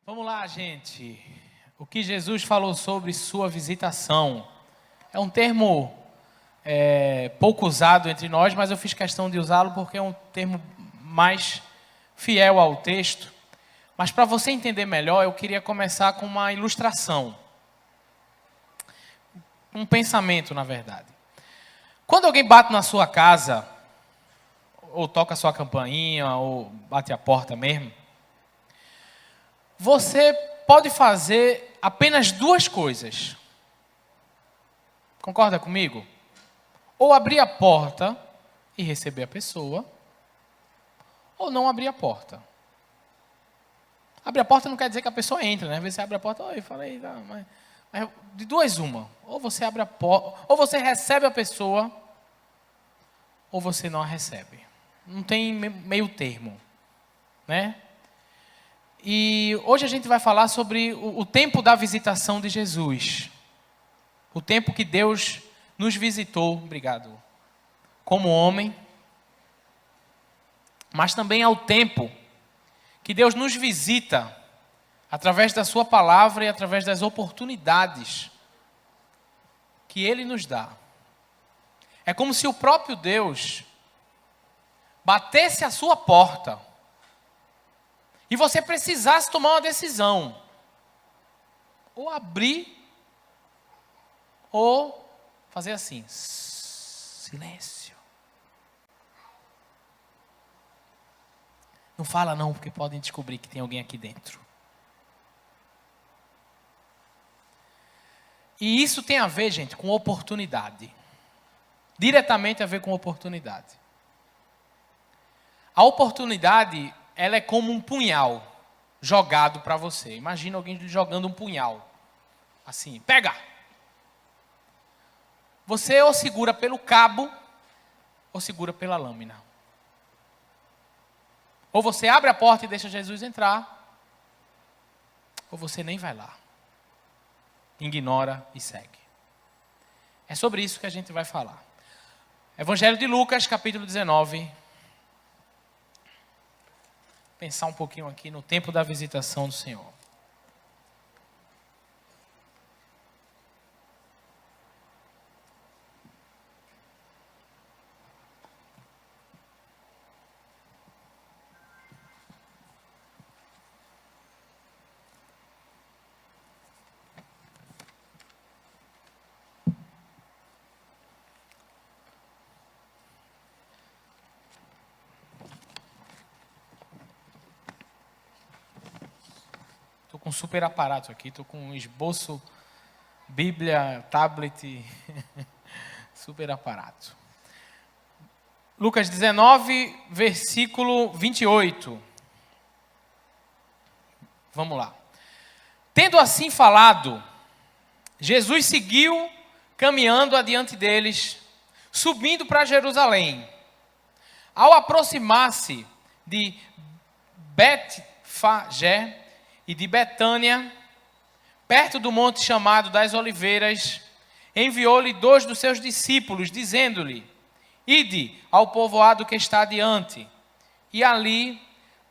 Vamos lá, gente. O que Jesus falou sobre sua visitação é um termo pouco usado entre nós, mas eu fiz questão de usá-lo porque é um termo mais fiel ao texto. Mas para você entender melhor, eu queria começar com uma ilustração. Um pensamento, na verdade. Quando alguém bate na sua casa, ou toca a sua campainha, ou bate a porta mesmo, você pode fazer apenas duas coisas. Concorda comigo? Ou abrir a porta e receber a pessoa, ou não abrir a porta. Abrir a porta não quer dizer que a pessoa entra, né? Às vezes você abre a porta, oi, falei, tá, mas de duas uma. Ou você abre a porta, ou você recebe a pessoa, ou você não a recebe. Não tem meio termo, né? E hoje a gente vai falar sobre o tempo da visitação de Jesus. O tempo que Deus nos visitou, obrigado, como homem. Mas também ao tempo que Deus nos visita através da sua palavra e através das oportunidades que Ele nos dá. É como se o próprio Deus batesse a sua porta e você precisasse tomar uma decisão. Ou abrir, ou fazer assim, silêncio. Não fala não, porque podem descobrir que tem alguém aqui dentro. E isso tem a ver, gente, com oportunidade. Diretamente a ver com oportunidade. A oportunidade, ela é como um punhal jogado para você. Imagina alguém jogando um punhal. Assim, pega! Você ou segura pelo cabo, ou segura pela lâmina. Ou você abre a porta e deixa Jesus entrar, ou você nem vai lá. Ignora e segue. É sobre isso que a gente vai falar. Evangelho de Lucas, capítulo 19. Pensar um pouquinho aqui no tempo da visitação do Senhor. Estou com um super aparato aqui, estou com um esboço, Bíblia, tablet, super aparato. Lucas 19, versículo 28. Vamos lá. Tendo assim falado, Jesus seguiu caminhando adiante deles, subindo para Jerusalém. Ao aproximar-se de Betfagé e de Betânia, perto do monte chamado das Oliveiras, enviou-lhe 2 dos seus discípulos, dizendo-lhe: Ide ao povoado que está adiante, e ali,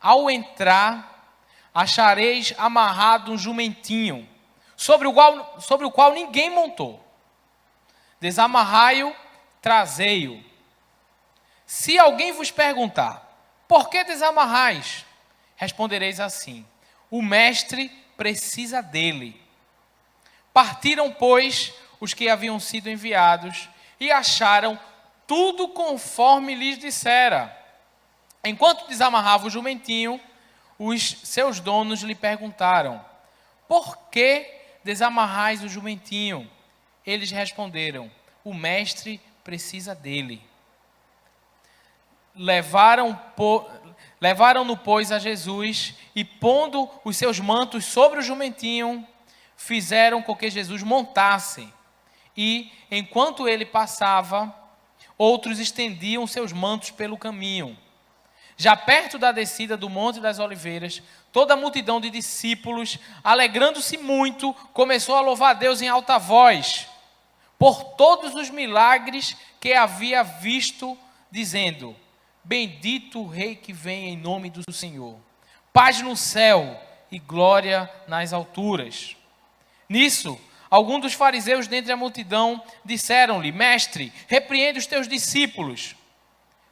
ao entrar, achareis amarrado um jumentinho, sobre o qual ninguém montou. Desamarrai-o, trazei-o. Se alguém vos perguntar, por que desamarrais? Respondereis assim: o mestre precisa dele. Partiram, pois, os que haviam sido enviados e acharam tudo conforme lhes dissera. Enquanto desamarrava o jumentinho, os seus donos lhe perguntaram: por que desamarrais o jumentinho? Eles responderam: o mestre precisa dele. Levaram-no, pois, a Jesus e, pondo os seus mantos sobre o jumentinho, fizeram com que Jesus montasse. E, enquanto ele passava, outros estendiam seus mantos pelo caminho. Já perto da descida do Monte das Oliveiras, toda a multidão de discípulos, alegrando-se muito, começou a louvar a Deus em alta voz, por todos os milagres que havia visto, dizendo: Bendito o Rei que vem em nome do Senhor. Paz no céu e glória nas alturas. Nisso, alguns dos fariseus dentre a multidão disseram-lhe: Mestre, repreende os teus discípulos.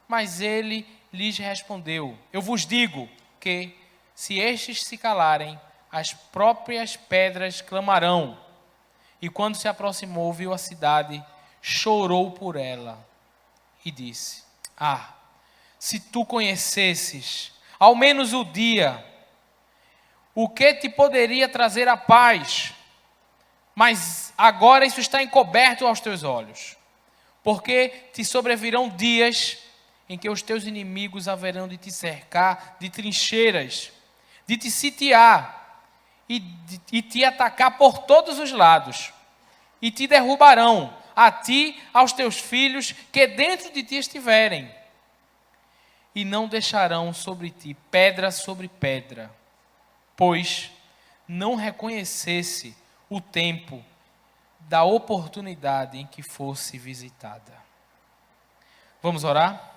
Mas ele lhes respondeu: Eu vos digo que, se estes se calarem, as próprias pedras clamarão. E quando se aproximou, viu a cidade, chorou por ela e disse: se tu conhecesses ao menos o dia, o que te poderia trazer a paz? Mas agora isso está encoberto aos teus olhos, porque te sobrevirão dias em que os teus inimigos haverão de te cercar de trincheiras, de te sitiar e te atacar por todos os lados, e te derrubarão, a ti, aos teus filhos que dentro de ti estiverem, e não deixarão sobre ti pedra sobre pedra, pois não reconhecesse o tempo da oportunidade em que fosse visitada. Vamos orar?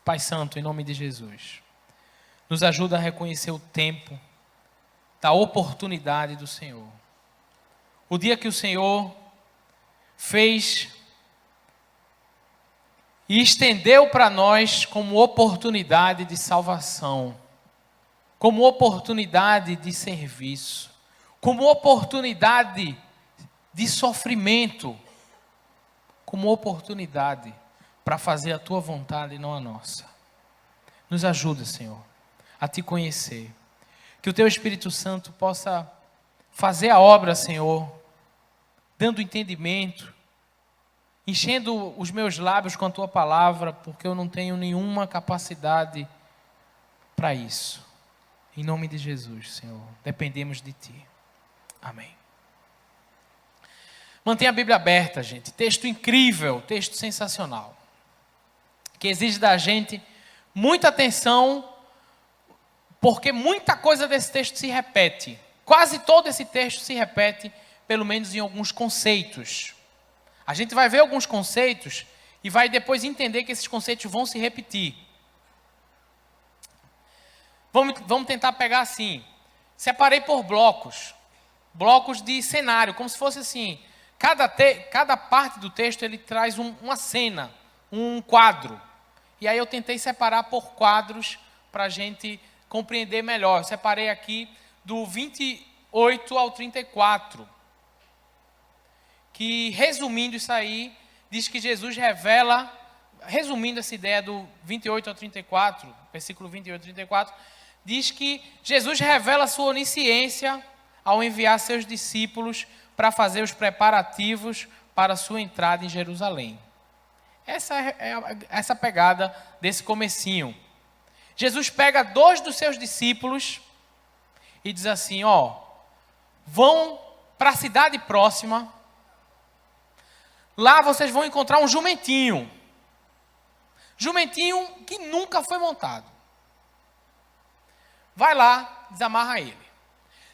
Pai Santo, em nome de Jesus, nos ajuda a reconhecer o tempo da oportunidade do Senhor. O dia que o Senhor fez e estendeu para nós como oportunidade de salvação, como oportunidade de serviço, como oportunidade de sofrimento, como oportunidade para fazer a tua vontade e não a nossa. Nos ajuda, Senhor, a te conhecer. Que o teu Espírito Santo possa fazer a obra, Senhor, dando entendimento, enchendo os meus lábios com a tua palavra, porque eu não tenho nenhuma capacidade para isso. Em nome de Jesus, Senhor, dependemos de ti. Amém. Mantenha a Bíblia aberta, gente. Texto incrível, texto sensacional, que exige da gente muita atenção, porque muita coisa desse texto se repete. Quase todo esse texto se repete, pelo menos em alguns conceitos. A gente vai ver alguns conceitos e vai depois entender que esses conceitos vão se repetir. Vamos tentar pegar assim. Separei por blocos. Blocos de cenário, como se fosse assim. Cada parte do texto ele traz uma cena, um quadro. E aí eu tentei separar por quadros para a gente compreender melhor. Eu separei aqui do 28 ao 34. Que, resumindo isso aí, diz que Jesus revela, resumindo essa ideia do 28 ao 34, versículo 28 ao 34, diz que Jesus revela a sua onisciência ao enviar seus discípulos para fazer os preparativos para a sua entrada em Jerusalém. Essa é essa pegada desse comecinho. Jesus pega 2 dos seus discípulos e diz assim, vão para a cidade próxima. Lá vocês vão encontrar um jumentinho. Jumentinho que nunca foi montado. Vai lá, desamarra ele.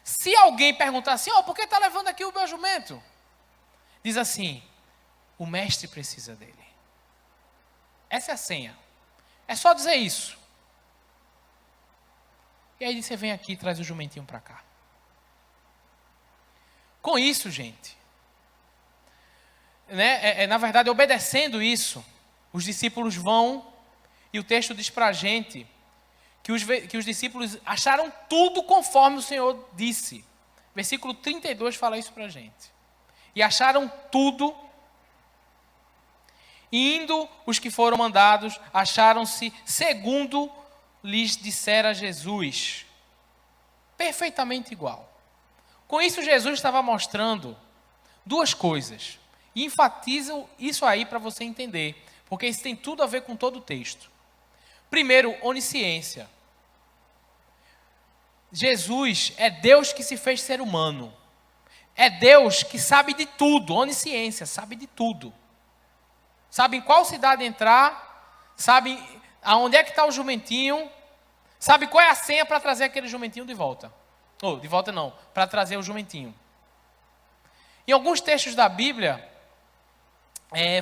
Se alguém perguntar assim, por que está levando aqui o meu jumento? Diz assim, o mestre precisa dele. Essa é a senha. É só dizer isso. E aí você vem aqui e traz o jumentinho para cá. Com isso, gente, na verdade, obedecendo isso, os discípulos vão, e o texto diz para a gente que os discípulos acharam tudo conforme o Senhor disse. Versículo 32 fala isso para a gente. E acharam tudo, indo os que foram mandados, acharam-se segundo lhes dissera Jesus. Perfeitamente igual. Com isso, Jesus estava mostrando 2 coisas. E enfatizo isso aí para você entender, porque isso tem tudo a ver com todo o texto. Primeiro, onisciência. Jesus é Deus que se fez ser humano. É Deus que sabe de tudo, onisciência, sabe de tudo. Sabe em qual cidade entrar, sabe aonde é que está o jumentinho, sabe qual é a senha para trazer aquele jumentinho de volta. De volta não, para trazer o jumentinho. Em alguns textos da Bíblia,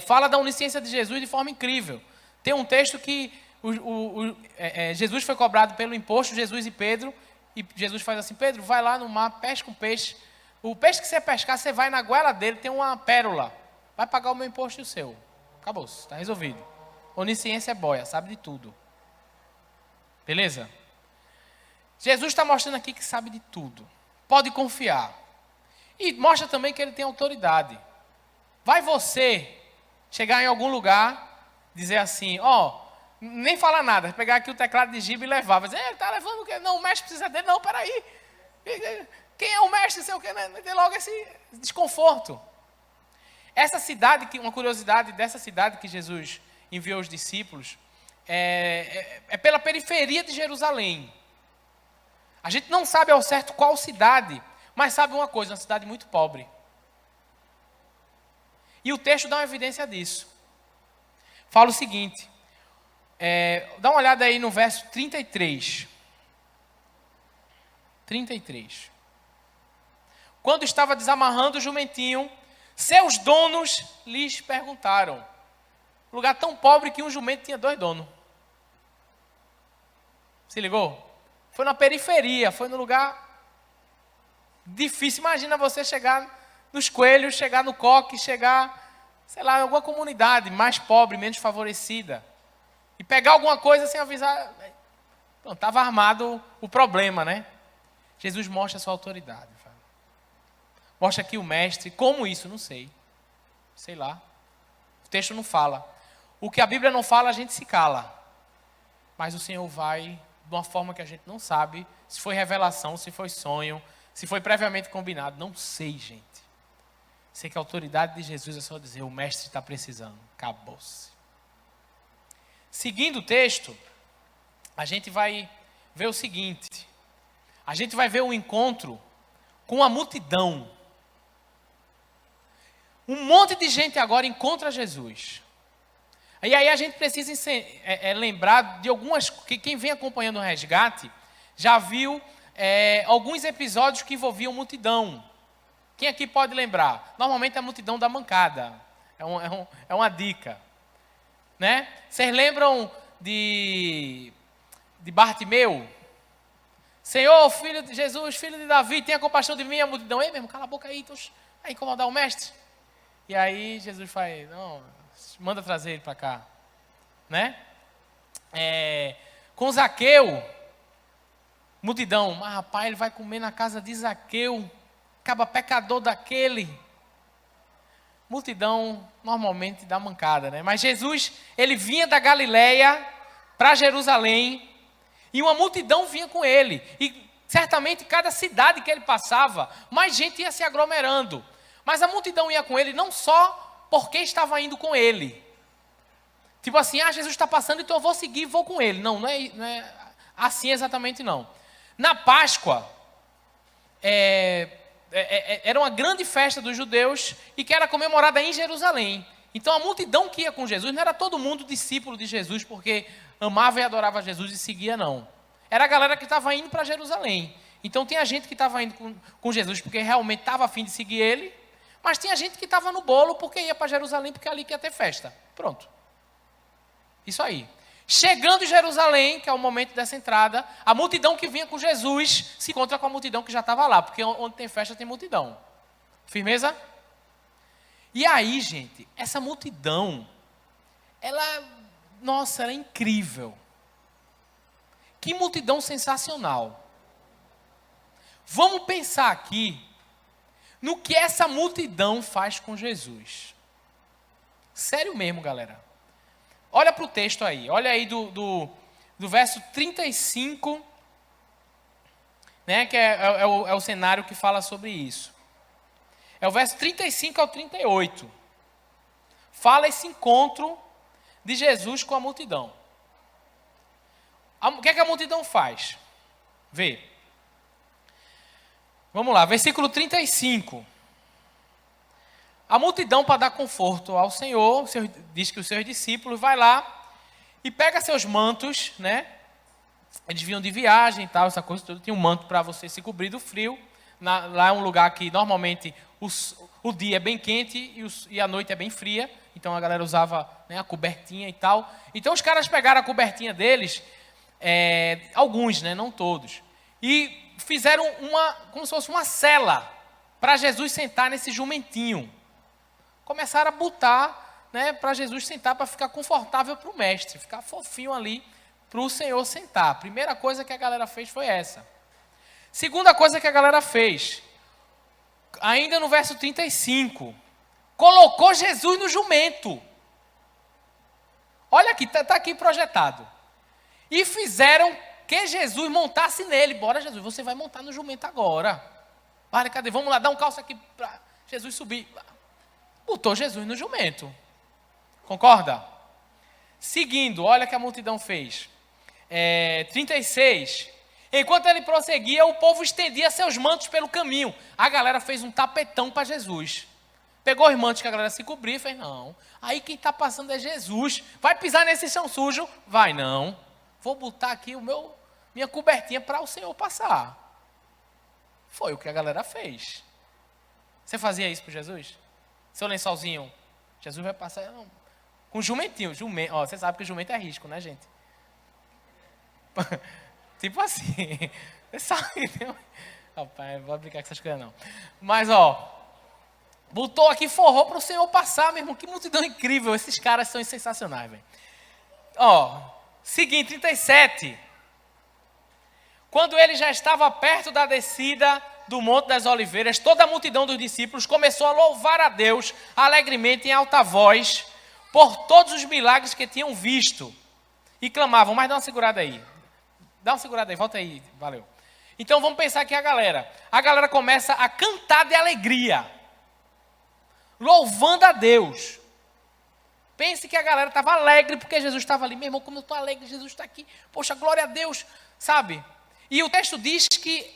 fala da onisciência de Jesus de forma incrível. Tem um texto que Jesus foi cobrado pelo imposto, Jesus e Pedro, e Jesus faz assim: Pedro, vai lá no mar, pesca um peixe. O peixe que você pescar, você vai na goela dele, tem uma pérola. Vai pagar o meu imposto e o seu. Acabou, está resolvido. Onisciência é boia, sabe de tudo. Beleza? Jesus está mostrando aqui que sabe de tudo. Pode confiar. E mostra também que ele tem autoridade. Vai você chegar em algum lugar, dizer assim, nem falar nada, pegar aqui o teclado de Giba e levar. Vai dizer, ele está levando o quê? Não, o mestre precisa dele. Não, peraí. Quem é o mestre? Sei o quê? Tem logo esse desconforto. Essa cidade, uma curiosidade dessa cidade que Jesus enviou os discípulos, é pela periferia de Jerusalém. A gente não sabe ao certo qual cidade, mas sabe uma coisa, uma cidade muito pobre. E o texto dá uma evidência disso. Fala o seguinte, dá uma olhada aí no verso 33. 33. Quando estava desamarrando o jumentinho, seus donos lhes perguntaram. Um lugar tão pobre que um jumento tinha 2 donos. Se ligou? Foi na periferia, foi no lugar difícil. Imagina você chegar nos coelhos, chegar no coque, chegar, sei lá, em alguma comunidade mais pobre, menos favorecida. E pegar alguma coisa sem avisar. Pronto, estava armado o problema, né? Jesus mostra a sua autoridade. Mostra aqui o mestre. Como isso? Não sei. Sei lá. O texto não fala. O que a Bíblia não fala, a gente se cala. Mas o Senhor vai de uma forma que a gente não sabe. Se foi revelação, se foi sonho, se foi previamente combinado. Não sei, gente. Sei que a autoridade de Jesus é só dizer, o mestre está precisando. Acabou-se. Seguindo o texto, a gente vai ver o seguinte. A gente vai ver um encontro com a multidão. Um monte de gente agora encontra Jesus. E aí a gente precisa lembrar de algumas... que quem vem acompanhando o resgate já viu alguns episódios que envolviam multidão. Quem aqui pode lembrar? Normalmente é a multidão da mancada. É uma dica. Né? Vocês lembram de Bartimeu? Senhor, filho de Jesus, filho de Davi, tenha compaixão de mim, a multidão. Ei, mesmo, cala a boca aí, tu vai incomodar o mestre. E aí Jesus faz, não, manda trazer ele para cá. Né? Com Zaqueu, multidão, mas rapaz, ele vai comer na casa de Zaqueu, acaba pecador daquele. Multidão normalmente dá mancada, né? Mas Jesus, ele vinha da Galileia para Jerusalém, e uma multidão vinha com ele. E certamente cada cidade que ele passava, mais gente ia se aglomerando. Mas a multidão ia com ele não só porque estava indo com ele. Tipo assim, Jesus está passando, então eu vou seguir e vou com ele. Não é assim exatamente não. Na Páscoa, era uma grande festa dos judeus e que era comemorada em Jerusalém. Então a multidão que ia com Jesus não era todo mundo discípulo de Jesus porque amava e adorava Jesus e seguia, não. Era a galera que estava indo para Jerusalém. Então tinha gente que estava indo com Jesus porque realmente estava a fim de seguir ele, mas tinha gente que estava no bolo porque ia para Jerusalém porque ali que ia ter festa. Pronto. Isso aí. Chegando em Jerusalém, que é o momento dessa entrada, a multidão que vinha com Jesus se encontra com a multidão que já estava lá, porque onde tem festa tem multidão. Firmeza? E aí, gente, essa multidão, ela é incrível. Que multidão sensacional. Vamos pensar aqui no que essa multidão faz com Jesus. Sério mesmo, galera. Olha para o texto aí. Olha aí do verso 35, né, que é o cenário que fala sobre isso. É o verso 35 ao 38. Fala esse encontro de Jesus com a multidão. O que é que a multidão faz? Vê. Vamos lá, versículo 35. A multidão, para dar conforto ao Senhor, diz que os seus discípulos vai lá e pega seus mantos, né? Eles vinham de viagem e tal, essa coisa toda. Tinha um manto para você se cobrir do frio. Lá é um lugar que normalmente o dia é bem quente e a noite é bem fria. Então a galera usava, né, a cobertinha e tal. Então os caras pegaram a cobertinha deles, alguns, né, não todos. E fizeram como se fosse uma cela para Jesus sentar nesse jumentinho. Começaram a botar, né, para Jesus sentar, para ficar confortável para o mestre, ficar fofinho ali para o Senhor sentar. A primeira coisa que a galera fez foi essa. Segunda coisa que a galera fez, ainda no verso 35, colocou Jesus no jumento. Olha aqui, está aqui projetado. E fizeram que Jesus montasse nele. Bora, Jesus, você vai montar no jumento agora. Vale, cadê? Vamos lá, dá um calço aqui para Jesus subir. Botou Jesus no jumento. Concorda? Seguindo, olha o que a multidão fez. 36. Enquanto ele prosseguia, o povo estendia seus mantos pelo caminho. A galera fez um tapetão para Jesus. Pegou os mantos que a galera se cobria e fez, não. Aí quem está passando é Jesus. Vai pisar nesse chão sujo? Vai, não. Vou botar aqui minha cobertinha para o Senhor passar. Foi o que a galera fez. Você fazia isso para Jesus? Seu lençolzinho, Jesus vai passar com jumentinho. Ó, você sabe que jumento é risco, né, gente? Tipo assim. Você sabe. Rapaz, não vou brincar com essas coisas não. Mas, botou aqui, forrou para o Senhor passar, meu irmão. Que multidão incrível. Esses caras são sensacionais, velho. Seguinte, 37. Quando ele já estava perto da descida do Monte das Oliveiras, toda a multidão dos discípulos começou a louvar a Deus alegremente em alta voz por todos os milagres que tinham visto. E clamavam, mas dá uma segurada aí. Volta aí, valeu. Então vamos pensar aqui a galera começa a cantar de alegria, louvando a Deus. Pense que a galera estava alegre porque Jesus estava ali. Meu irmão, como eu estou alegre, Jesus está aqui. Poxa, glória a Deus, sabe? E o texto diz que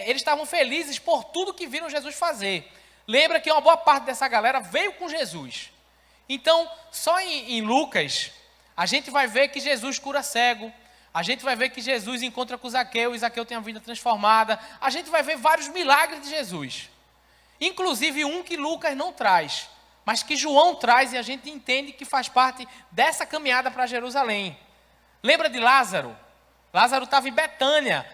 eles estavam felizes por tudo que viram Jesus fazer. Lembra que uma boa parte dessa galera veio com Jesus. Então, só em Lucas, a gente vai ver que Jesus cura cego. A gente vai ver que Jesus encontra com Zaqueu, e Zaqueu tem a vida transformada. A gente vai ver vários milagres de Jesus. Inclusive um que Lucas não traz, mas que João traz e a gente entende que faz parte dessa caminhada para Jerusalém. Lembra de Lázaro? Lázaro estava em Betânia.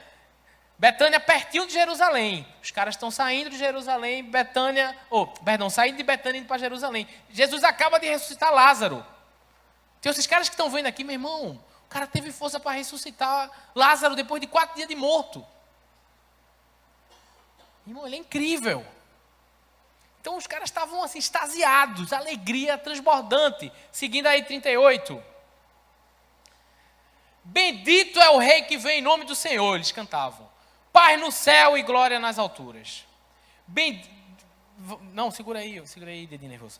Betânia pertinho de Jerusalém. Os caras estão saindo de Jerusalém, saindo de Betânia indo para Jerusalém. Jesus acaba de ressuscitar Lázaro. Tem esses caras que estão vendo aqui, meu irmão, o cara teve força para ressuscitar Lázaro depois de 4 dias de morto. Irmão, ele é incrível. Então os caras estavam assim, extasiados, alegria transbordante. Seguindo aí 38. Bendito é o rei que vem em nome do Senhor, eles cantavam. Paz no céu e glória nas alturas. Segura aí, dedinho nervoso.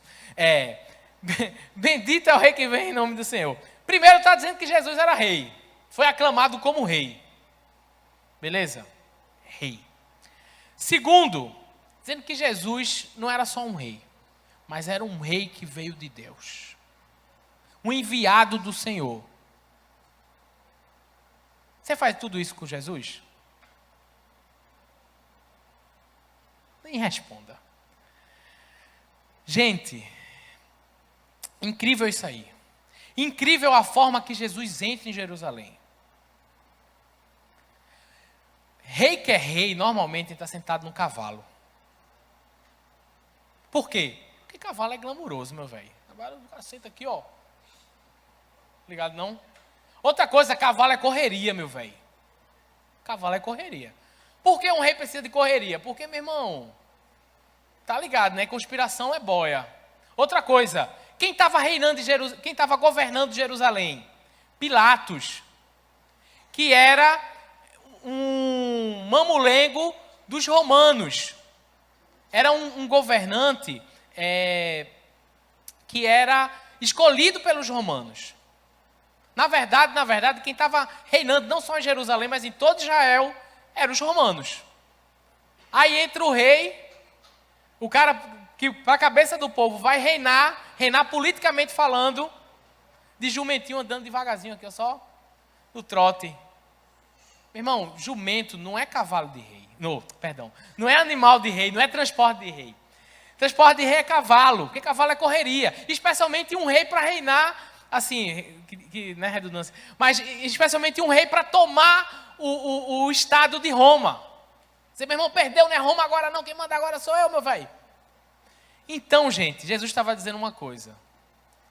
Bendito é o rei que vem em nome do Senhor. Primeiro está dizendo que Jesus era rei. Foi aclamado como rei. Beleza? Rei. Segundo, dizendo que Jesus não era só um rei, mas era um rei que veio de Deus. Um enviado do Senhor. Você faz tudo isso com Jesus? Nem responda. Gente, incrível isso aí. Incrível a forma que Jesus entra em Jerusalém. Rei que é rei, normalmente está sentado num cavalo. Por quê? Porque cavalo é glamuroso, meu velho. Agora o cara senta aqui, ó. Ligado, não? Outra coisa, cavalo é correria, meu velho. Cavalo é correria. Por que um rei precisa de correria? Porque, meu irmão, tá ligado, né? Conspiração é boia. Outra coisa, quem estava reinando em Jerusalém, quem estava governando Jerusalém? Pilatos, que era um mamulengo dos romanos. Era um governante que era escolhido pelos romanos. Na verdade, quem estava reinando não só em Jerusalém, mas em todo Israel, eram os romanos. Aí entra o rei, o cara que para a cabeça do povo vai reinar politicamente falando, de jumentinho andando devagarzinho aqui, só no trote. Meu irmão, jumento não é cavalo de rei. Não é animal de rei, não é transporte de rei. Transporte de rei é cavalo, porque cavalo é correria. Especialmente um rei para reinar, assim, que não é redundância, mas especialmente um rei para tomar o Estado de Roma. Você, meu irmão, perdeu, não é Roma agora não, quem manda agora sou eu, meu velho. Então, gente, Jesus estava dizendo uma coisa.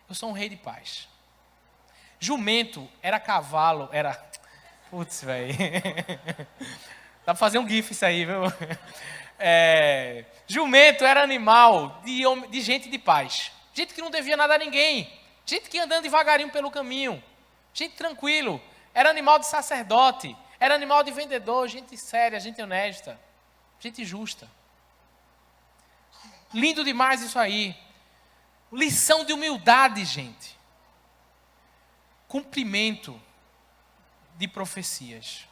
Eu sou um rei de paz. Jumento era cavalo, era... Putz, velho. Dá pra fazer um gif isso aí, viu? Jumento era animal de gente de paz. Gente que não devia nada a ninguém. Gente que ia andando devagarinho pelo caminho. Gente tranquilo. Era animal de sacerdote. Era animal de vendedor. Gente séria, gente honesta. Gente justa. Lindo demais isso aí. Lição de humildade, gente. Cumprimento de profecias.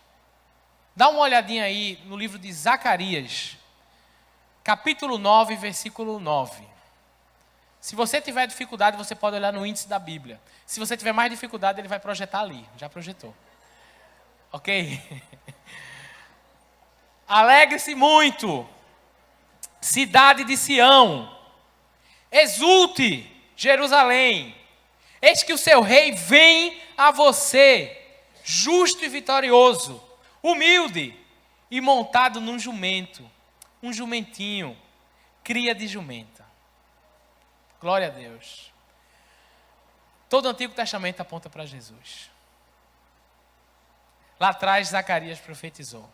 Dá uma olhadinha aí no livro de Zacarias, capítulo 9, versículo 9. Se você tiver dificuldade, você pode olhar no índice da Bíblia. Se você tiver mais dificuldade, ele vai projetar ali. Já projetou. Ok? Alegre-se muito, cidade de Sião. Exulte, Jerusalém. Eis que o seu rei vem a você, justo e vitorioso, humilde e montado num jumento, um jumentinho, cria de jumenta. Glória a Deus. Todo o Antigo Testamento aponta para Jesus. Lá atrás, Zacarias profetizou.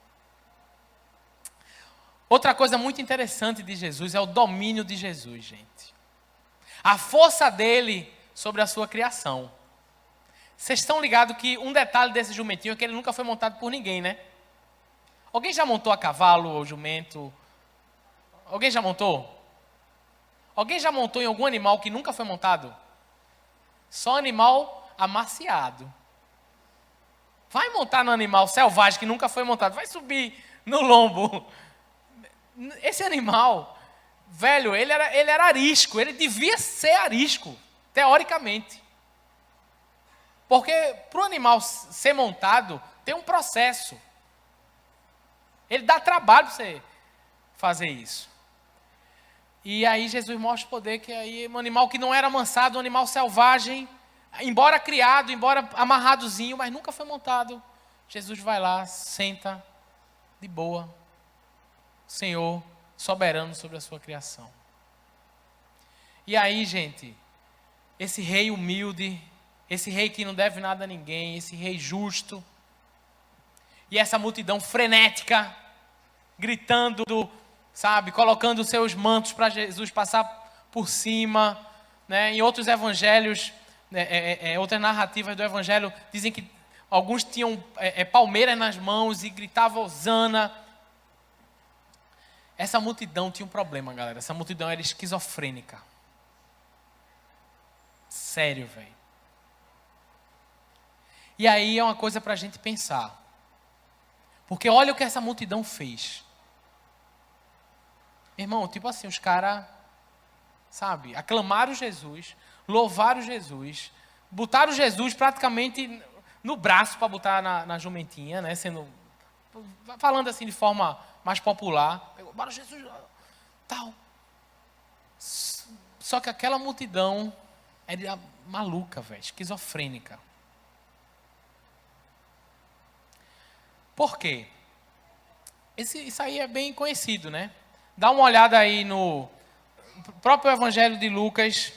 Outra coisa muito interessante de Jesus é o domínio de Jesus, gente. A força dele sobre a sua criação. Vocês estão ligados que um detalhe desse jumentinho é que ele nunca foi montado por ninguém, né? Alguém já montou a cavalo ou jumento? Alguém já montou? Alguém já montou em algum animal que nunca foi montado? Só animal amaciado. Vai montar no animal selvagem que nunca foi montado. Vai subir no lombo. Esse animal, velho, ele era arisco. Ele devia ser arisco, teoricamente. Porque para o animal ser montado, tem um processo. Ele dá trabalho para você fazer isso. E aí Jesus mostra o poder que aí um animal que não era amansado, um animal selvagem, embora criado, embora amarradozinho, mas nunca foi montado. Jesus vai lá, senta, de boa. Senhor, soberano sobre a sua criação. E aí, gente, esse rei humilde, esse rei que não deve nada a ninguém, esse rei justo, e essa multidão frenética, gritando, sabe, colocando os seus mantos para Jesus passar por cima, né? Em outros evangelhos, outras narrativas do evangelho, dizem que alguns tinham palmeiras nas mãos e gritavam hosana. Essa multidão tinha um problema, galera. Essa multidão era esquizofrênica. Sério, velho. E aí é uma coisa para a gente pensar. Porque olha o que essa multidão fez. Irmão, tipo assim, os caras, sabe, aclamaram Jesus, louvaram Jesus, botaram Jesus praticamente no braço para botar na jumentinha, né? Falando assim de forma mais popular. Bora Jesus, tal. Só que aquela multidão era maluca, velho, esquizofrênica. Por quê? Isso aí é bem conhecido, né? Dá uma olhada aí no próprio Evangelho de Lucas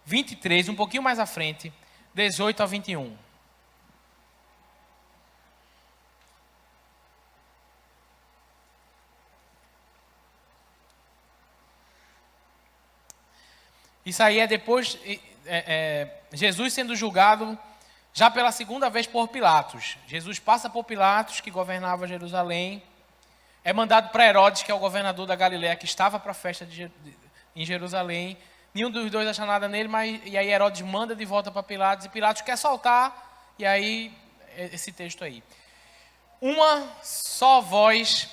23, um pouquinho mais à frente, 18 a 21. Isso aí é depois, Jesus sendo julgado já pela segunda vez por Pilatos. Jesus passa por Pilatos, que governava Jerusalém. É mandado para Herodes, que é o governador da Galileia, que estava para a festa em Jerusalém. Nenhum dos dois acha nada nele, e aí Herodes manda de volta para Pilatos, e Pilatos quer soltar, e aí, esse texto aí. Uma só voz,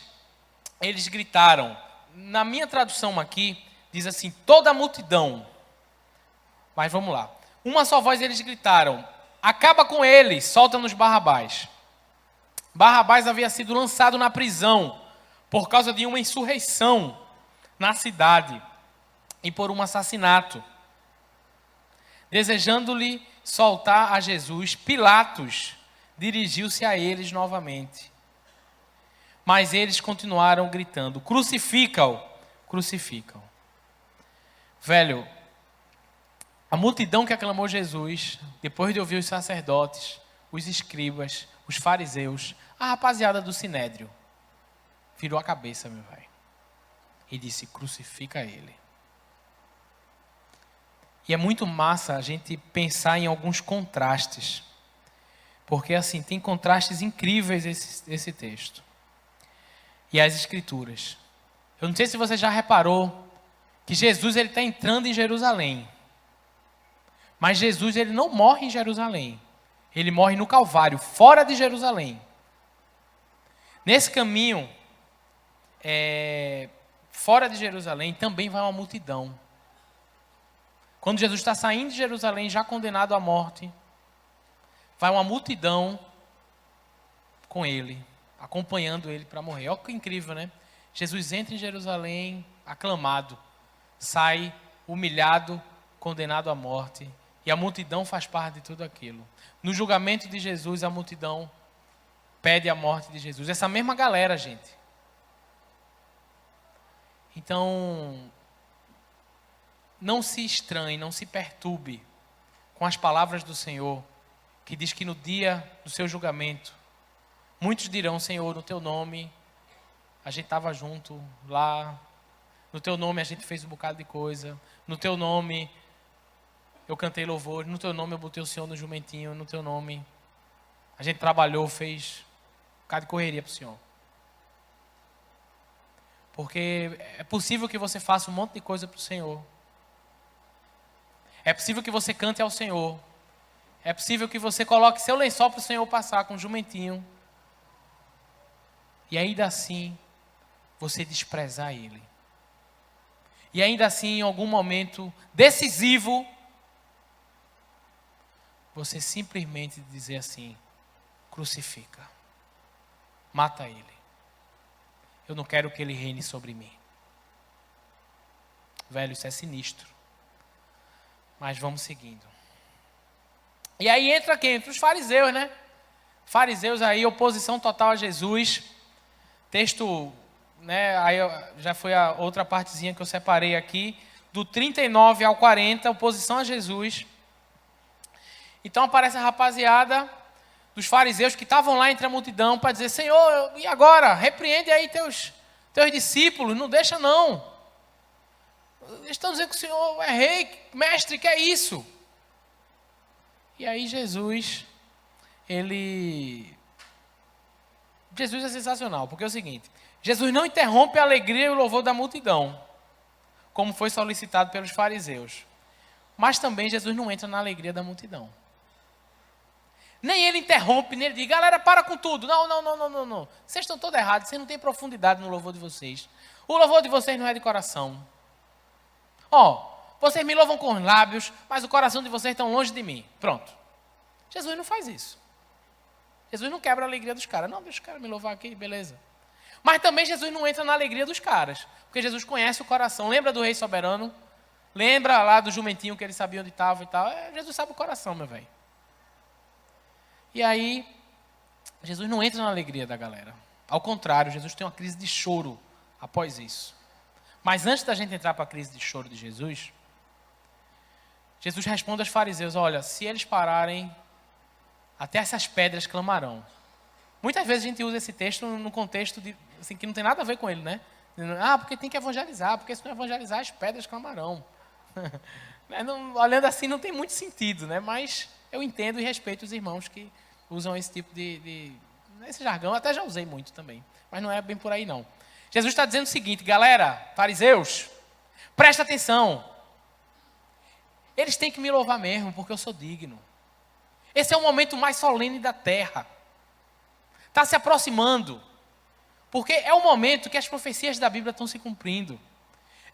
eles gritaram. Na minha tradução aqui, diz assim, toda a multidão. Mas vamos lá. Uma só voz, eles gritaram, acaba com eles, solta-nos Barrabás. Barrabás havia sido lançado na prisão, por causa de uma insurreição na cidade e por um assassinato. Desejando-lhe soltar a Jesus, Pilatos dirigiu-se a eles novamente. Mas eles continuaram gritando: crucifica-o, crucifica-o. Velho, a multidão que aclamou Jesus, depois de ouvir os sacerdotes, os escribas, os fariseus, a rapaziada do Sinédrio, virou a cabeça, meu velho, e disse: crucifica ele. E é muito massa a gente pensar em alguns contrastes, porque assim, tem contrastes incríveis esse texto e as escrituras. Eu não sei se você já reparou que Jesus está entrando em Jerusalém, mas Jesus ele não morre em Jerusalém, ele morre no Calvário, fora de Jerusalém. Nesse caminho, fora de Jerusalém, também vai uma multidão. Quando Jesus está saindo de Jerusalém, já condenado à morte, vai uma multidão com ele, acompanhando ele para morrer. Olha que incrível, né? Jesus entra em Jerusalém, aclamado, sai humilhado, condenado à morte, e a multidão faz parte de tudo aquilo. No julgamento de Jesus, a multidão pede a morte de Jesus. Essa mesma galera, gente. Então, não se estranhe, não se perturbe com as palavras do Senhor, que diz que no dia do seu julgamento, muitos dirão: Senhor, no teu nome, a gente estava junto lá, no teu nome a gente fez um bocado de coisa, no teu nome eu cantei louvor, no teu nome eu botei o Senhor no jumentinho, no teu nome a gente trabalhou, fez um bocado de correria para o Senhor. Porque é possível que você faça um monte de coisa para o Senhor. É possível que você cante ao Senhor. É possível que você coloque seu lençol para o Senhor passar com um jumentinho. E ainda assim, você desprezar Ele. E ainda assim, em algum momento decisivo, você simplesmente dizer assim: crucifica. Mata Ele. Eu não quero que Ele reine sobre mim. Velho, isso é sinistro. Mas vamos seguindo. E aí entra quem? Entra os fariseus, né? Fariseus aí, oposição total a Jesus. Texto, né? Aí já foi a outra partezinha que eu separei aqui. Do 39 ao 40, oposição a Jesus. Então aparece a rapaziada dos fariseus que estavam lá entre a multidão para dizer: Senhor, e agora? Repreende aí teus discípulos, não deixa não. Eles estão dizendo que o Senhor é rei, mestre, que é isso? E aí Jesus é sensacional, porque é o seguinte: Jesus não interrompe a alegria e o louvor da multidão, como foi solicitado pelos fariseus. Mas também Jesus não entra na alegria da multidão. Nem ele interrompe, nem ele diz: galera, para com tudo. Não. Vocês estão todos errados, vocês não têm profundidade no louvor de vocês. O louvor de vocês não é de coração. Vocês me louvam com os lábios, mas o coração de vocês está longe de mim. Pronto. Jesus não faz isso. Jesus não quebra a alegria dos caras. Não, deixa os caras me louvar aqui, beleza. Mas também Jesus não entra na alegria dos caras, porque Jesus conhece o coração. Lembra do rei soberano? Lembra lá do jumentinho que ele sabia onde estava e tal? Jesus sabe o coração, meu velho. E aí, Jesus não entra na alegria da galera. Ao contrário, Jesus tem uma crise de choro após isso. Mas antes da gente entrar para a crise de choro de Jesus, Jesus responde aos fariseus: olha, se eles pararem, até essas pedras clamarão. Muitas vezes a gente usa esse texto no contexto de, assim, que não tem nada a ver com ele, né? Porque tem que evangelizar, porque se não evangelizar, as pedras clamarão. Olhando assim não tem muito sentido, né? Mas eu entendo e respeito os irmãos que usam esse tipo esse jargão. Eu até já usei muito também, mas não é bem por aí não. Jesus está dizendo o seguinte: galera, fariseus, presta atenção. Eles têm que me louvar mesmo, porque eu sou digno. Esse é o momento mais solene da terra. Está se aproximando. Porque é o momento que as profecias da Bíblia estão se cumprindo.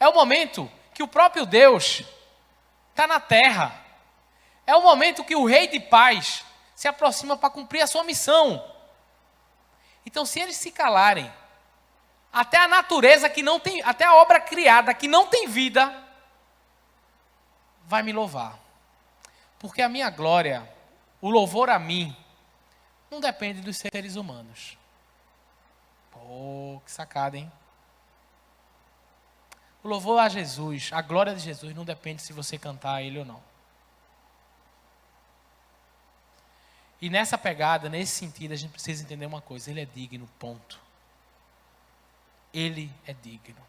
É o momento que o próprio Deus está na terra. É o momento que o Rei de Paz se aproxima para cumprir a sua missão. Então, se eles se calarem, até a natureza que não tem, até a obra criada que não tem vida, vai me louvar. Porque a minha glória, o louvor a mim, não depende dos seres humanos. Oh, que sacada, hein? O louvor a Jesus, a glória de Jesus, não depende se você cantar ele ou não. E nessa pegada, nesse sentido, a gente precisa entender uma coisa: ele é digno, ponto. Ele é digno.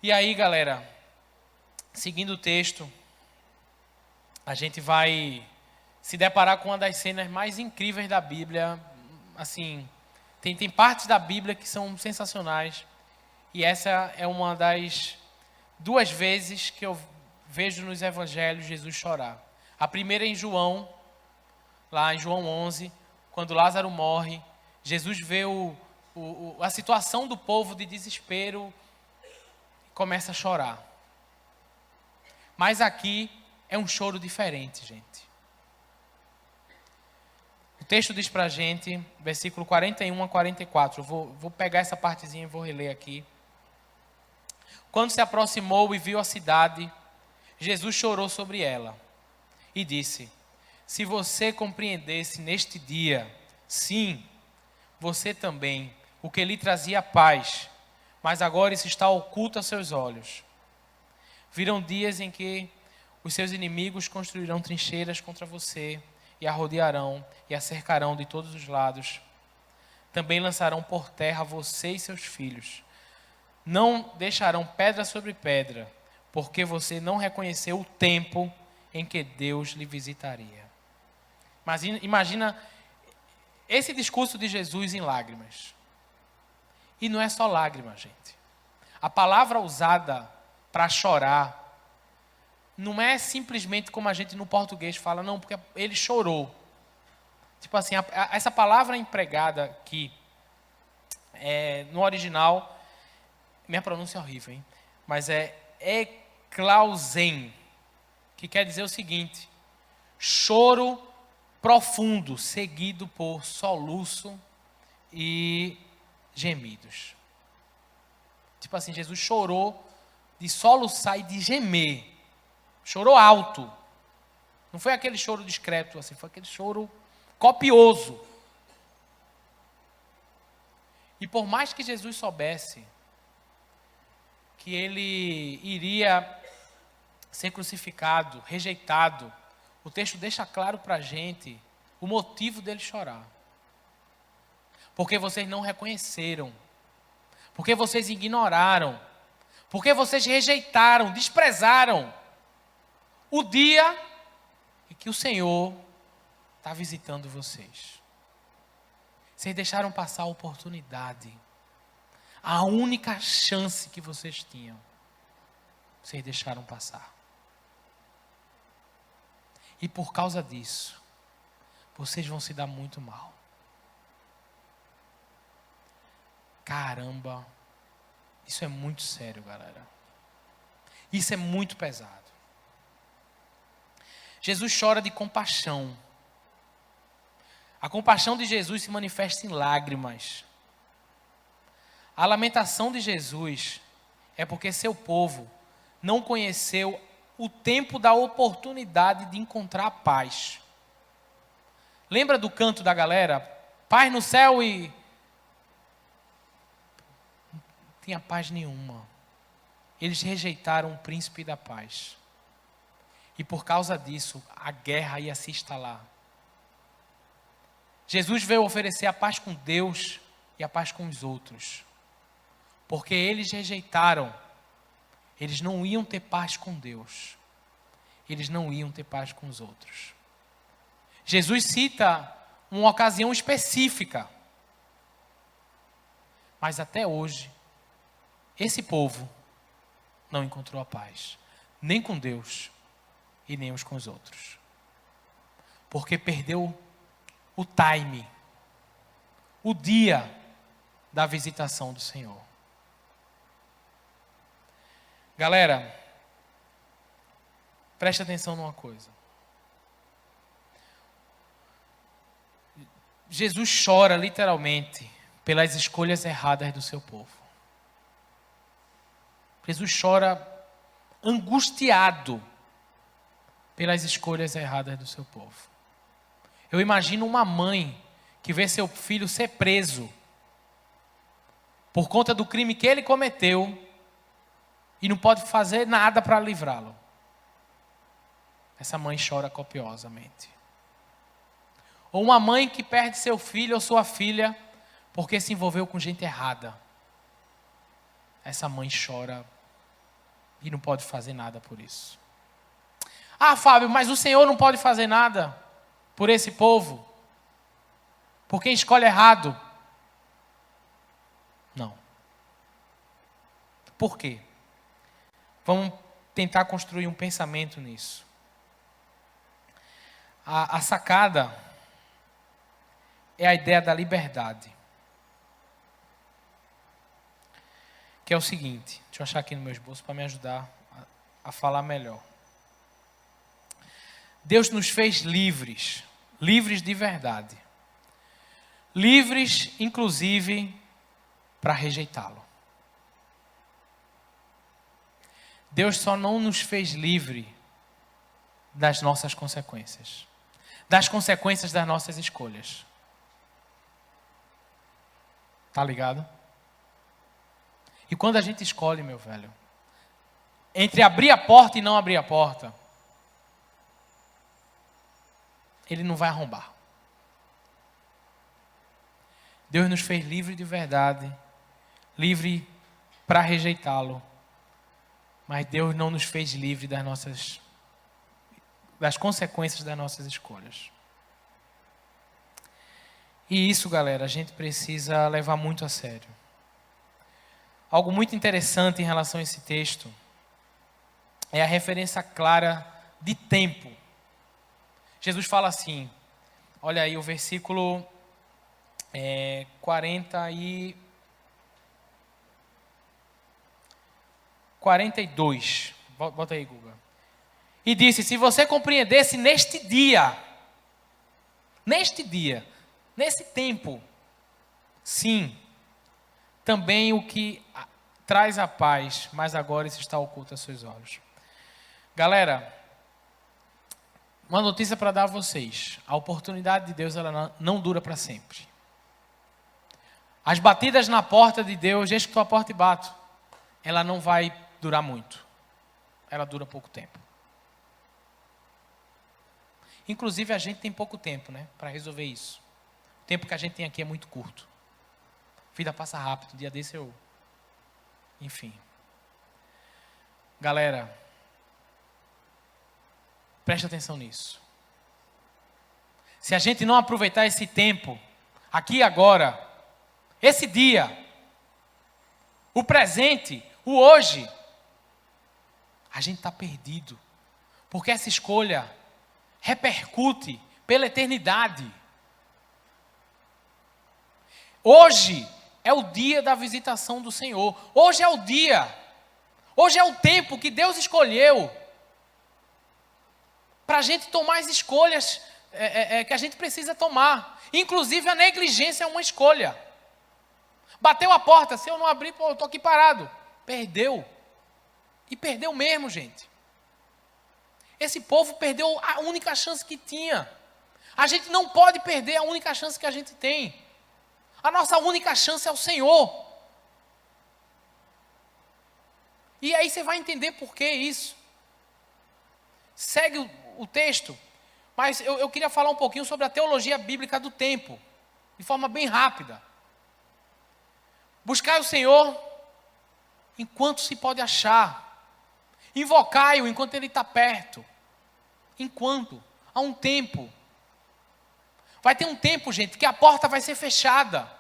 E aí, galera, seguindo o texto, a gente vai se deparar com uma das cenas mais incríveis da Bíblia. Assim, tem partes da Bíblia que são sensacionais. E essa é uma das 2 vezes que eu vejo nos evangelhos Jesus chorar. A primeira é em João, lá em João 11, quando Lázaro morre. Jesus vê a situação do povo de desespero e começa a chorar. Mas aqui é um choro diferente, gente. O texto diz pra gente, versículo 41 a 44. Eu vou pegar essa partezinha e vou reler aqui. Quando se aproximou e viu a cidade, Jesus chorou sobre ela e disse: se você compreendesse neste dia, sim, você também, o que lhe trazia paz, mas agora isso está oculto aos seus olhos. Virão dias em que os seus inimigos construirão trincheiras contra você e a rodearão e a cercarão de todos os lados. Também lançarão por terra você e seus filhos. Não deixarão pedra sobre pedra, porque você não reconheceu o tempo em que Deus lhe visitaria. Mas imagina esse discurso de Jesus em lágrimas. E não é só lágrimas, gente. A palavra usada para chorar não é simplesmente como a gente no português fala, não, porque ele chorou. Tipo assim, essa palavra empregada aqui, no original, minha pronúncia é horrível, hein? Mas é eklausen, que quer dizer o seguinte: choro profundo, seguido por soluço e gemidos. Tipo assim, Jesus chorou de soluçar e de gemer. Chorou alto. Não foi aquele choro discreto, assim, foi aquele choro copioso. E por mais que Jesus soubesse que ele iria ser crucificado, rejeitado, o texto deixa claro para a gente o motivo dele chorar. Porque vocês não reconheceram, porque vocês ignoraram, porque vocês rejeitaram, desprezaram o dia em que o Senhor está visitando vocês. Vocês deixaram passar a oportunidade, a única chance que vocês tinham, vocês deixaram passar. E por causa disso, vocês vão se dar muito mal. Caramba, isso é muito sério, galera. Isso é muito pesado. Jesus chora de compaixão. A compaixão de Jesus se manifesta em lágrimas. A lamentação de Jesus é porque seu povo não conheceu o tempo da oportunidade de encontrar a paz. Lembra do canto da galera? Paz no céu e... não tinha paz nenhuma. Eles rejeitaram o príncipe da paz. E por causa disso, a guerra ia se instalar. Jesus veio oferecer a paz com Deus e a paz com os outros. Porque eles rejeitaram. Eles não iam ter paz com Deus. Eles não iam ter paz com os outros. Jesus cita uma ocasião específica. Mas até hoje, esse povo não encontrou a paz. Nem com Deus e nem uns com os outros. Porque perdeu o time, o dia da visitação do Senhor. Galera, preste atenção numa coisa. Jesus chora literalmente pelas escolhas erradas do seu povo. Jesus chora angustiado pelas escolhas erradas do seu povo. Eu imagino uma mãe que vê seu filho ser preso por conta do crime que ele cometeu e não pode fazer nada para livrá-lo. Essa mãe chora copiosamente. Ou uma mãe que perde seu filho ou sua filha porque se envolveu com gente errada. Essa mãe chora e não pode fazer nada por isso. Ah, Fábio, mas o Senhor não pode fazer nada por esse povo? Por quem escolhe errado? Não. Por quê? Vamos tentar construir um pensamento nisso. A sacada é a ideia da liberdade. Que é o seguinte, deixa eu achar aqui no meu esboço para me ajudar a falar melhor. Deus nos fez livres, livres de verdade. Livres, inclusive, para rejeitá-lo. Deus só não nos fez livre das nossas consequências. Das consequências das nossas escolhas. Tá ligado? E quando a gente escolhe, meu velho, entre abrir a porta e não abrir a porta, ele não vai arrombar. Deus nos fez livre de verdade, livre para rejeitá-lo, mas Deus não nos fez livre das consequências das nossas escolhas. E isso, galera, a gente precisa levar muito a sério. Algo muito interessante em relação a esse texto é a referência clara de tempo. Jesus fala assim, olha aí o versículo 42. Bota aí, Guga. E disse, se você compreendesse neste dia, nesse tempo, sim, também o que traz a paz, mas agora isso está oculto aos seus olhos. Galera, uma notícia para dar a vocês. A oportunidade de Deus, ela não dura para sempre. As batidas na porta de Deus, desde que estou à porta e bato, ela não vai durar muito. Ela dura pouco tempo. Inclusive a gente tem pouco tempo, né, para resolver isso. O tempo que a gente tem aqui é muito curto. A vida passa rápido, um dia desse enfim. Galera, preste atenção nisso. Se a gente não aproveitar esse tempo, aqui e agora, esse dia, o presente, o hoje, a gente está perdido. Porque essa escolha repercute pela eternidade. Hoje é o dia da visitação do Senhor. Hoje é o dia. Hoje é o tempo que Deus escolheu para a gente tomar as escolhas que a gente precisa tomar. Inclusive a negligência é uma escolha. Bateu a porta, se eu não abrir, eu estou aqui parado. Perdeu. E perdeu mesmo, gente. Esse povo perdeu a única chance que tinha. A gente não pode perder a única chance que a gente tem. A nossa única chance é o Senhor. E aí você vai entender por que isso. Segue o texto. Mas eu queria falar um pouquinho sobre a teologia bíblica do tempo. De forma bem rápida. Buscai o Senhor enquanto se pode achar. Invocai-o enquanto Ele está perto. Enquanto. Há um tempo. Vai ter um tempo, gente, que a porta vai ser fechada.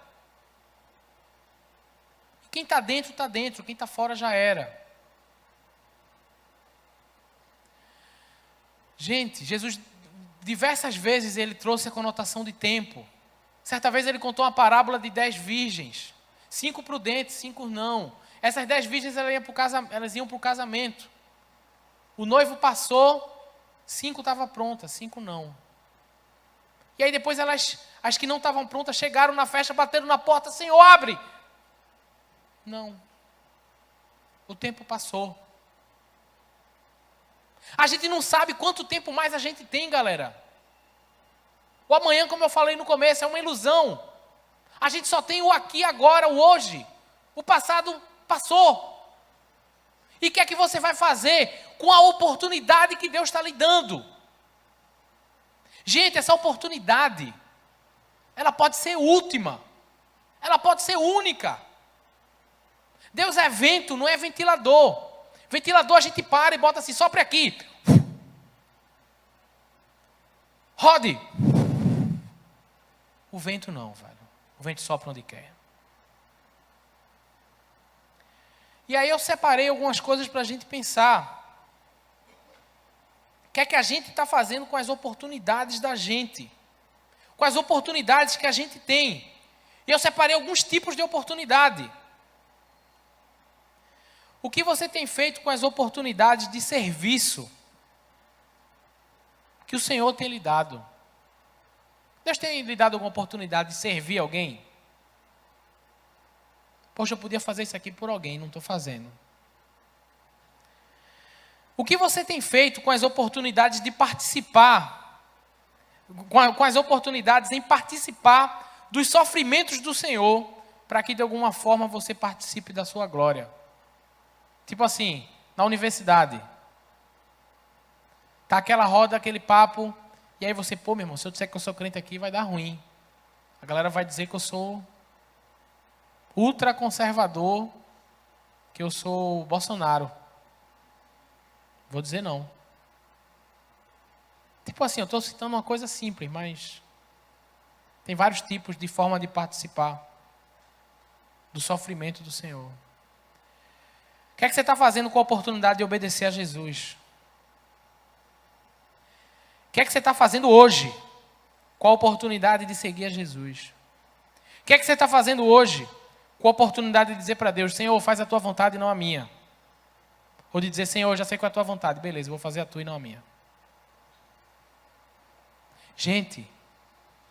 Quem está dentro, está dentro. Quem está fora, já era. Gente, Jesus, diversas vezes, Ele trouxe a conotação de tempo. Certa vez, Ele contou uma parábola de 10 virgens. 5 prudentes, 5 não. Essas 10 virgens, elas iam para o casamento. O noivo passou, 5 estavam prontas, 5 não. E aí depois as que não estavam prontas, chegaram na festa, bateram na porta, Senhor, abre! Não. O tempo passou. A gente não sabe quanto tempo mais a gente tem, galera. O amanhã, como eu falei no começo, é uma ilusão. A gente só tem o aqui, agora, o hoje. O passado passou. E o que é que você vai fazer com a oportunidade que Deus está lhe dando? Gente, essa oportunidade, ela pode ser última. Ela pode ser única. Deus é vento, não é ventilador. Ventilador a gente para e bota assim, sopra aqui. Rode. O vento não, velho. O vento sopra onde quer. E aí eu separei algumas coisas para a gente pensar. O que é que a gente está fazendo com as oportunidades da gente? Com as oportunidades que a gente tem. E eu separei alguns tipos de oportunidade. O que você tem feito com as oportunidades de serviço que o Senhor tem lhe dado? Deus tem lhe dado alguma oportunidade de servir alguém? Poxa, eu podia fazer isso aqui por alguém, não estou fazendo. O que você tem feito com as oportunidades de participar, com as oportunidades em participar dos sofrimentos do Senhor, para que de alguma forma você participe da sua glória? Tipo assim, na universidade. Tá aquela roda, aquele papo, e aí você, pô, meu irmão, se eu disser que eu sou crente aqui, vai dar ruim. A galera vai dizer que eu sou ultraconservador, que eu sou Bolsonaro. Vou dizer não. Tipo assim, eu estou citando uma coisa simples, mas tem vários tipos de forma de participar do sofrimento do Senhor. O que é que você está fazendo com a oportunidade de obedecer a Jesus? O que é que você está fazendo hoje com a oportunidade de seguir a Jesus? O que é que você está fazendo hoje com a oportunidade de dizer para Deus, Senhor, faz a tua vontade e não a minha? Ou de dizer, Senhor, já sei qual é a tua vontade, beleza, eu vou fazer a tua e não a minha. Gente,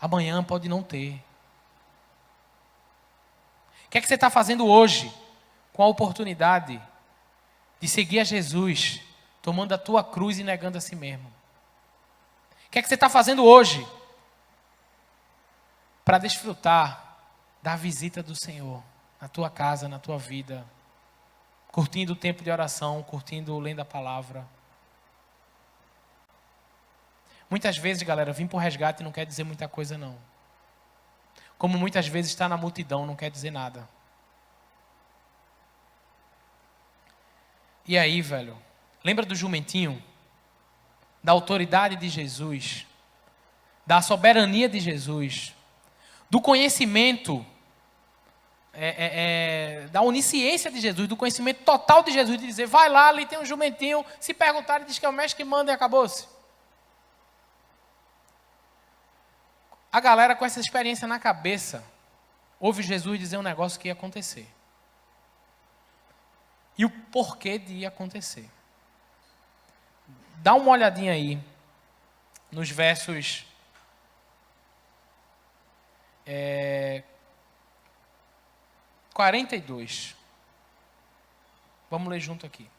amanhã pode não ter. O que é que você está fazendo hoje com a oportunidade de seguir a Jesus, tomando a tua cruz e negando a si mesmo? O que é que você está fazendo hoje para desfrutar da visita do Senhor na tua casa, na tua vida, curtindo o tempo de oração, curtindo lendo a palavra? Muitas vezes, galera, vir para o resgate não quer dizer muita coisa, não. Como muitas vezes estar na multidão não quer dizer nada. E aí, velho, lembra do jumentinho? Da autoridade de Jesus, da soberania de Jesus, do conhecimento, da onisciência de Jesus, do conhecimento total de Jesus, de dizer, vai lá, ali tem um jumentinho, se perguntar, ele diz que é o mestre que manda e acabou-se. A galera com essa experiência na cabeça, ouve Jesus dizer um negócio que ia acontecer. E o porquê de ir acontecer. Dá uma olhadinha aí, nos versos 42. Vamos ler junto aqui.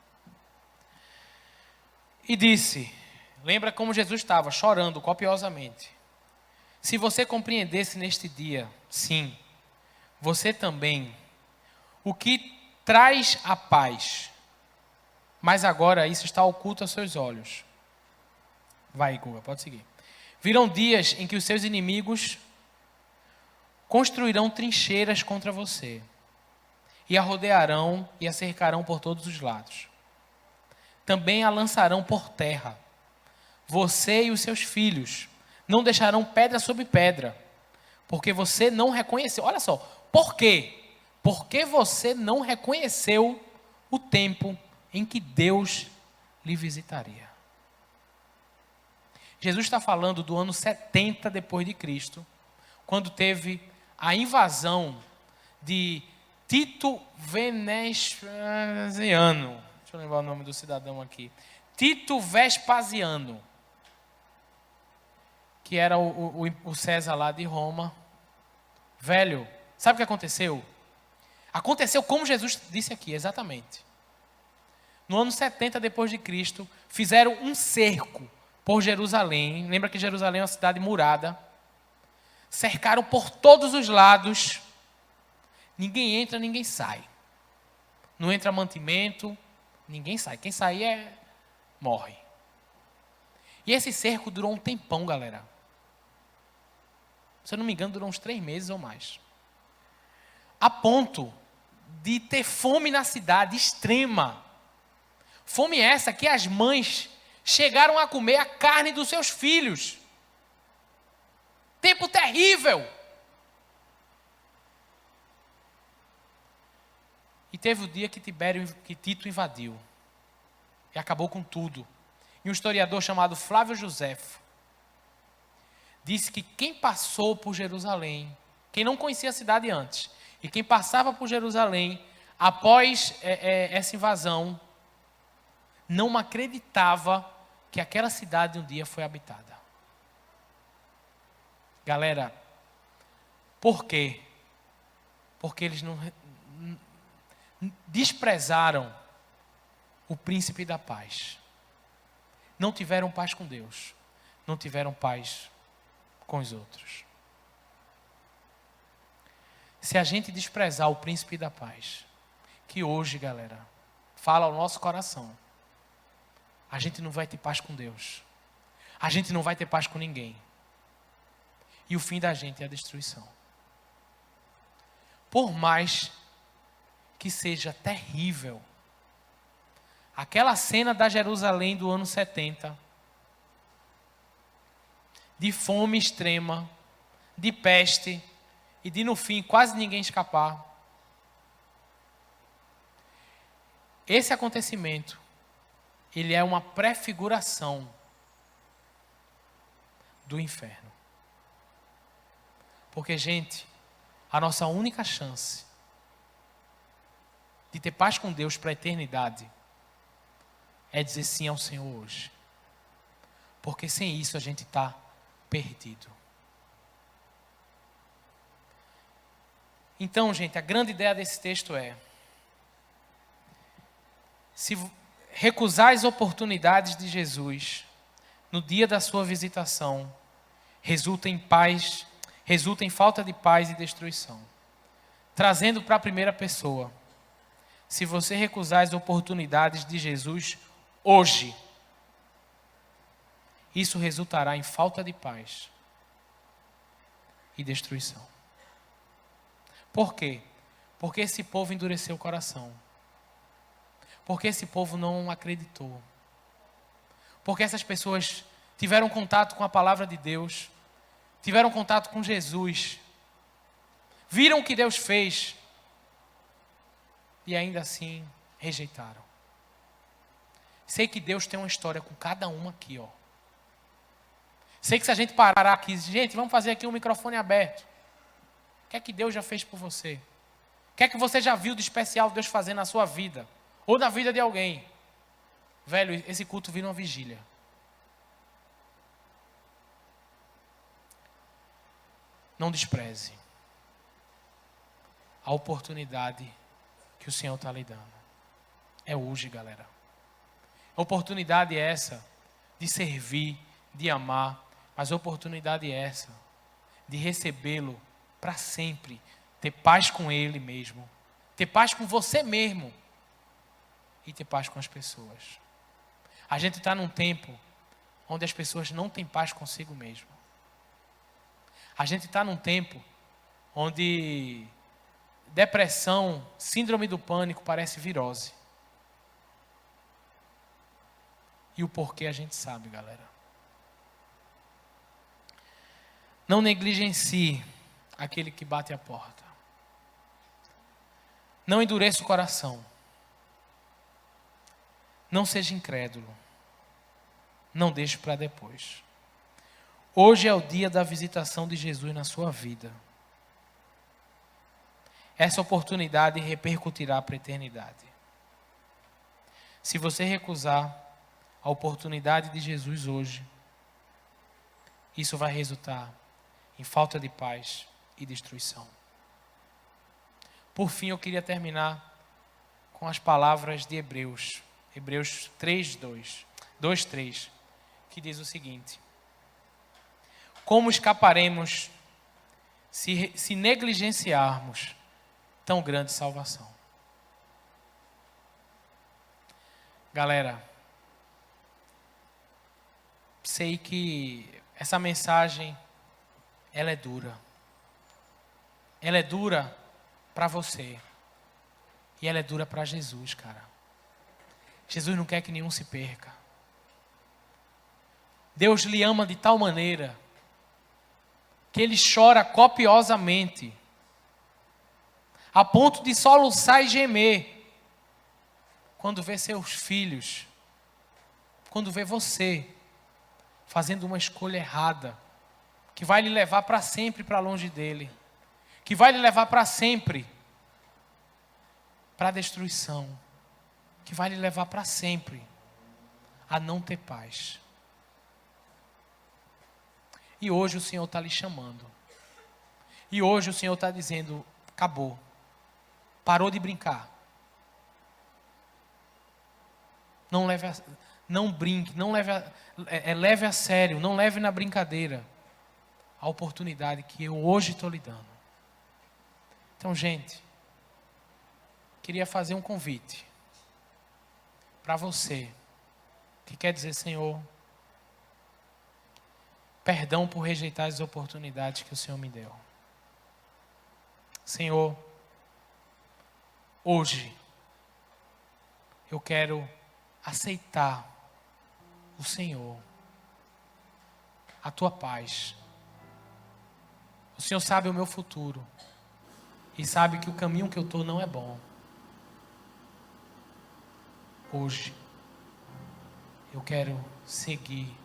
E disse, lembra como Jesus estava chorando copiosamente. Se você compreendesse neste dia, sim, você também, o que traz a paz, mas agora isso está oculto aos seus olhos. Vai, Guga, pode seguir. Virão dias em que os seus inimigos construirão trincheiras contra você, e a rodearão e a cercarão por todos os lados. Também a lançarão por terra, você e os seus filhos, não deixarão pedra sobre pedra, porque você não reconheceu. Olha só, por quê? Porque você não reconheceu o tempo em que Deus lhe visitaria. Jesus está falando do ano 70 depois de Cristo, quando teve a invasão de Tito Vespasiano. Deixa eu lembrar o nome do cidadão aqui. Tito Vespasiano, que era o César lá de Roma. Velho, sabe o que aconteceu? Aconteceu como Jesus disse aqui, exatamente. No ano 70 depois de Cristo, fizeram um cerco por Jerusalém. Lembra que Jerusalém é uma cidade murada. Cercaram por todos os lados. Ninguém entra, ninguém sai. não entra mantimento, ninguém sai. Quem sair morre. E esse cerco durou um tempão, galera. Se eu não me engano, durou uns 3 meses ou mais. A ponto de ter fome na cidade extrema. Fome essa que as mães chegaram a comer a carne dos seus filhos. Tempo terrível. E teve o dia que Tito invadiu. E acabou com tudo. E um historiador chamado Flávio Joséfo disse que quem passou por Jerusalém, quem não conhecia a cidade antes, e quem passava por Jerusalém após essa invasão, não acreditava que aquela cidade um dia foi habitada. Galera, por quê? Porque eles não desprezaram o príncipe da paz. Não tiveram paz com Deus. Não tiveram paz com os outros. Se a gente desprezar o príncipe da paz, que hoje, galera, fala ao nosso coração, a gente não vai ter paz com Deus. A gente não vai ter paz com ninguém. E o fim da gente é a destruição. Por mais que seja terrível, aquela cena da Jerusalém do ano 70, de fome extrema, de peste, e de no fim quase ninguém escapar. Esse acontecimento, ele é uma prefiguração do inferno. Porque, gente, a nossa única chance de ter paz com Deus para a eternidade é dizer sim ao Senhor hoje. Porque sem isso a gente está perdido. Então, gente, a grande ideia desse texto é: se recusar as oportunidades de Jesus no dia da sua visitação, resulta em falta de paz e destruição. Trazendo para a primeira pessoa: se você recusar as oportunidades de Jesus hoje, isso resultará em falta de paz e destruição. Por quê? Porque esse povo endureceu o coração. Porque esse povo não acreditou. Porque essas pessoas tiveram contato com a palavra de Deus, tiveram contato com Jesus, viram o que Deus fez e ainda assim rejeitaram. Sei que Deus tem uma história com cada uma aqui, ó. Sei que se a gente parar aqui, gente, vamos fazer aqui um microfone aberto. O que é que Deus já fez por você? O que é que você já viu de especial Deus fazer na sua vida? Ou na vida de alguém? Velho, esse culto vira uma vigília. Não despreze a oportunidade que o Senhor está lhe dando. É hoje, galera. A oportunidade é essa de servir, de amar, mas a oportunidade é essa de recebê-lo para sempre, ter paz com Ele mesmo, ter paz com você mesmo e ter paz com as pessoas. A gente está num tempo onde as pessoas não têm paz consigo mesmo. A gente está num tempo onde depressão, síndrome do pânico parece virose. E o porquê a gente sabe, galera. Não negligencie aquele que bate a porta. Não endureça o coração. Não seja incrédulo. Não deixe para depois. Hoje é o dia da visitação de Jesus na sua vida. Essa oportunidade repercutirá para a eternidade. Se você recusar a oportunidade de Jesus hoje, isso vai resultar em falta de paz e destruição. Por fim, eu queria terminar com as palavras de Hebreus 2:3, que diz o seguinte: como escaparemos se negligenciarmos tão grande salvação? Galera, sei que essa mensagem, ela é dura. Ela é dura para você. E ela é dura para Jesus, cara. Jesus não quer que nenhum se perca. Deus lhe ama de tal maneira que Ele chora copiosamente, a ponto de soluçar e gemer, quando vê seus filhos, quando vê você fazendo uma escolha errada, que vai lhe levar para sempre para longe dele, que vai lhe levar para sempre para a destruição, que vai lhe levar para sempre a não ter paz. E hoje o Senhor está lhe chamando. E hoje o Senhor está dizendo, acabou. Parou de brincar. Não brinque, leve a sério, não leve na brincadeira a oportunidade que eu hoje estou lhe dando. Então, gente, queria fazer um convite para você que quer dizer, Senhor, perdão por rejeitar as oportunidades que o Senhor me deu. Senhor, hoje eu quero aceitar o Senhor, a tua paz. O Senhor sabe o meu futuro e sabe que o caminho que eu estou não é bom. Hoje eu quero seguir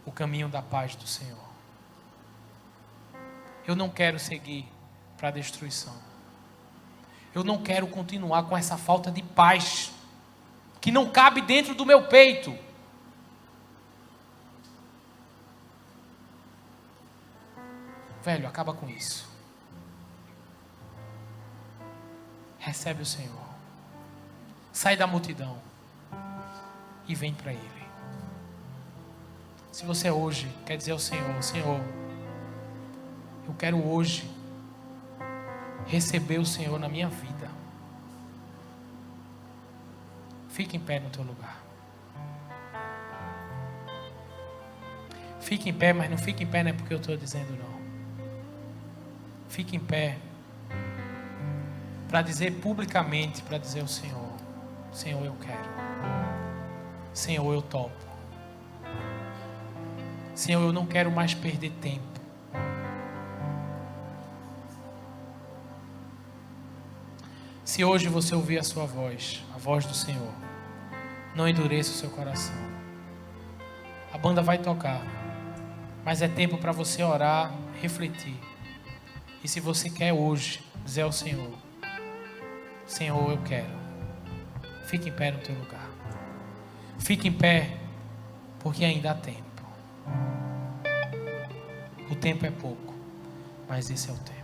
o caminho da paz do Senhor. Eu não quero seguir para a destruição. Eu não quero continuar com essa falta de paz que não cabe dentro do meu peito. Velho, acaba com isso. Recebe o Senhor. Sai da multidão e vem para Ele. Se você hoje quer dizer ao Senhor, Senhor, eu quero hoje receber o Senhor na minha vida. Fique em pé no teu lugar. Fique em pé, mas não fique em pé não é porque eu estou dizendo não. Fique em pé para dizer publicamente, para dizer ao Senhor, Senhor, eu quero. Senhor, eu topo. Senhor, eu não quero mais perder tempo. Se hoje você ouvir a sua voz, a voz do Senhor, não endureça o seu coração. A banda vai tocar, mas é tempo para você orar, refletir. E se você quer hoje dizer ao Senhor, Senhor, eu quero. Fique em pé no teu lugar. Fique em pé, porque ainda há tempo. O tempo é pouco, mas esse é o tempo.